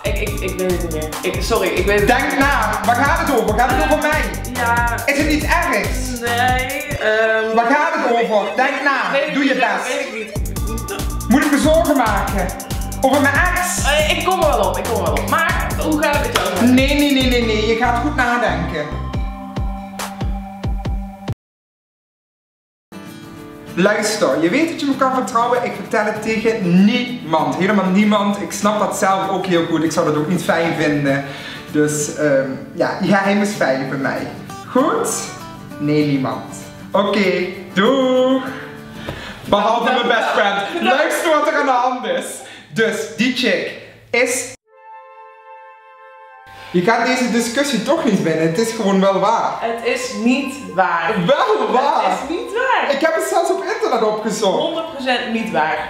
Ik weet het niet meer. Sorry, ik weet het Denk niet. na, waar gaat het over? Gaat het over mij? Ja. Is het iets ergs? Nee. Waar gaat het over? Denk na, doe je best. Weet ik niet. Moet ik me zorgen maken? Over mijn ex? Ik kom er wel op, Maar, hoe gaat het met jou? Nee, je gaat goed nadenken. Luister, je weet dat je me kan vertrouwen, ik vertel het tegen niemand. Helemaal niemand. Ik snap dat zelf ook heel goed, ik zou dat ook niet fijn vinden. Dus ja, je geheim is veilig bij mij. Goed? Nee, niemand. Oké, doeg! Behalve mijn best friend. Luister wat er aan de hand is. Dus, die chick is... Je gaat deze discussie toch niet winnen, het is gewoon wel waar. Het is niet waar. Wel waar! Het is niet waar. Ik heb het zelfs op internet opgezocht. 100% niet waar.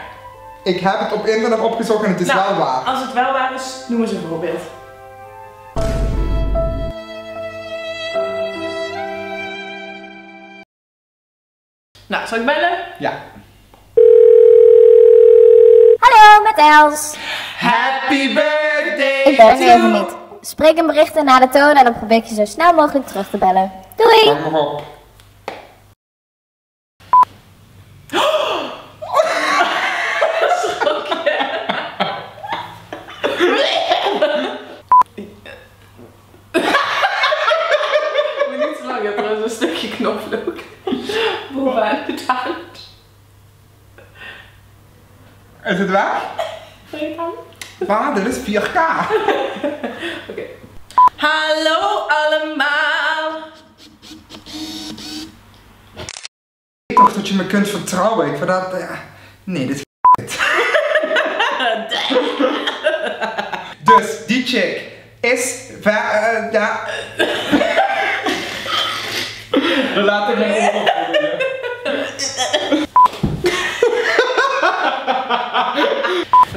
Ik heb het op internet opgezocht en het is wel waar. Als het wel waar is, noem eens een voorbeeld. Nou, zal ik bellen? Ja. Hallo, met Els. Happy birthday Ik ben er even niet. Spreek een bericht in naar de toon en dan probeer ik je zo snel mogelijk terug te bellen. Doei! Hang maar op. Niet zo lang, je hebt trouwens een stukje knoflook bovenaan gedaan. Is het waar? Wil je het aan? Maar dit is 4K. Oké. Hallo allemaal! Ik dacht dat je me kunt vertrouwen. Ik vind dat... nee, dit is Dus, die chick is... ja... Laat ik me op.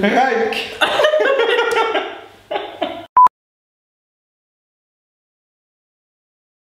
Ruik.